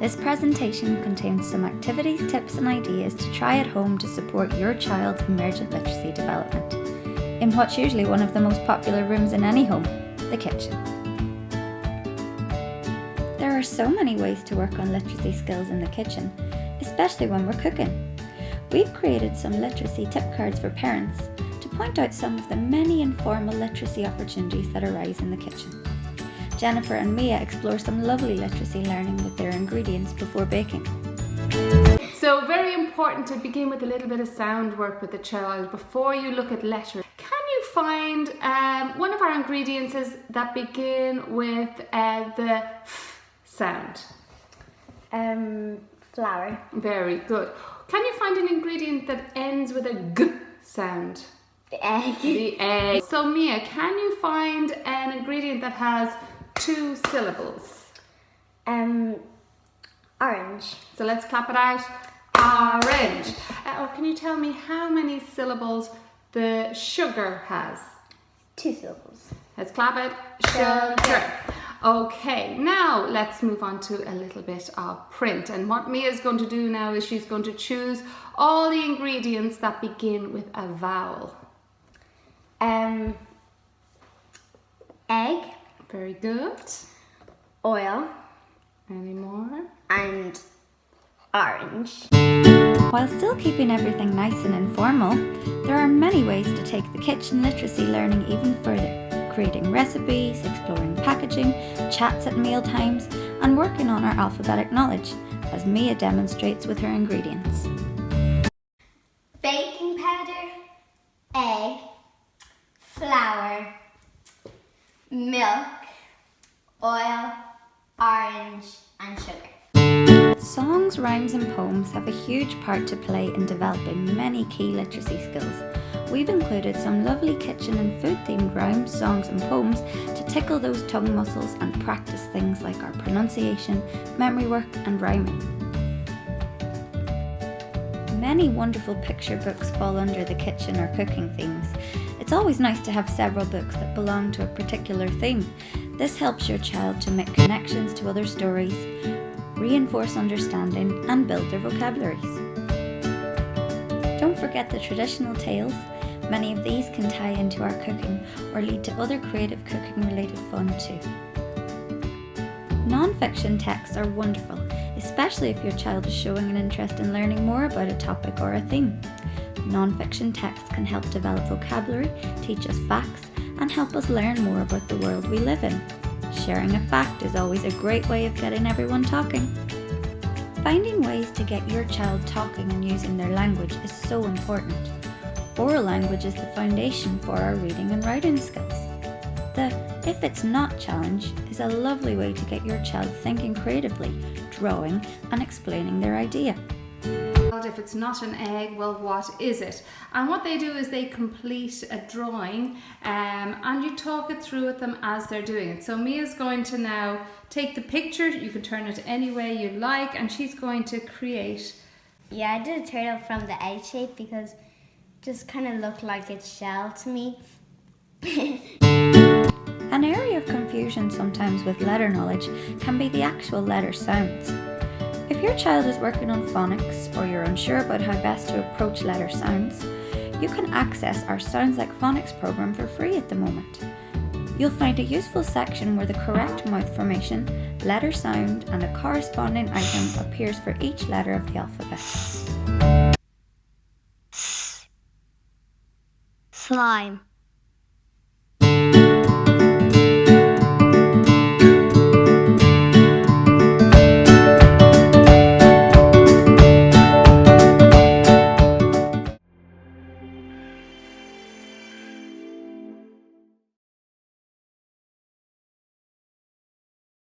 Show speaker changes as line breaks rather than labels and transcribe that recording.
This presentation contains some activities, tips and ideas to try at home to support your child's emergent literacy development in what's usually one of the most popular rooms in any home, the kitchen. There are so many ways to work on literacy skills in the kitchen, especially when we're cooking. We've created some literacy tip cards for parents to point out some of the many informal literacy opportunities that arise in the kitchen. Jennifer and Mia explore some lovely literacy learning with their ingredients before baking.
So very important to begin with a little bit of sound work with the child before you look at letters. Can you find one of our ingredients that begin with the f sound?
Flour.
Very good. Can you find an ingredient that ends with a g sound?
The egg.
The egg. So Mia, can you find an ingredient that has 2 syllables?
Orange.
So let's clap it out. Orange. Or can you tell me how many syllables the sugar has?
2 syllables.
Let's clap it. Sugar. Okay, now let's move on to a little bit of print. And what Mia's going to do now is she's going to choose all the ingredients that begin with a vowel.
Egg.
Very good.
Oil.
Any more?
And orange.
While still keeping everything nice and informal, there are many ways to take the kitchen literacy learning even further, creating recipes, exploring packaging, chats at meal times, and working on our alphabetic knowledge, as Mia demonstrates with her ingredients.
Baking powder, egg, flour, milk, oil, orange, and sugar.
Songs, rhymes and poems have a huge part to play in developing many key literacy skills. We've included some lovely kitchen and food themed rhymes, songs and poems to tickle those tongue muscles and practice things like our pronunciation, memory work and rhyming. Many wonderful picture books fall under the kitchen or cooking themes. It's always nice to have several books that belong to a particular theme. This helps your child to make connections to other stories, reinforce understanding and build their vocabularies. Don't forget the traditional tales. Many of these can tie into our cooking or lead to other creative cooking related fun too. Non-fiction texts are wonderful, especially if your child is showing an interest in learning more about a topic or a theme. Non-fiction texts can help develop vocabulary, teach us facts, and help us learn more about the world we live in. Sharing a fact is always a great way of getting everyone talking. Finding ways to get your child talking and using their language is so important. Oral language is the foundation for our reading and writing skills. The If It's Not challenge is a lovely way to get your child thinking creatively, drawing and explaining their idea.
If it's not an egg, well, what is it? And what they do is they complete a drawing and you talk it through with them as they're doing it. So Mia's going to now take the picture, you can turn it any way you like, and she's going to create.
Yeah, I did a turtle from the egg shape because it just kind of looked like its shell to me.
An area of confusion sometimes with letter knowledge can be the actual letter sounds. If your child is working on phonics or you're unsure about how best to approach letter sounds, you can access our Sounds Like Phonics program for free at the moment. You'll find a useful section where the correct mouth formation, letter sound and a corresponding item appears for each letter of the alphabet.
Slime.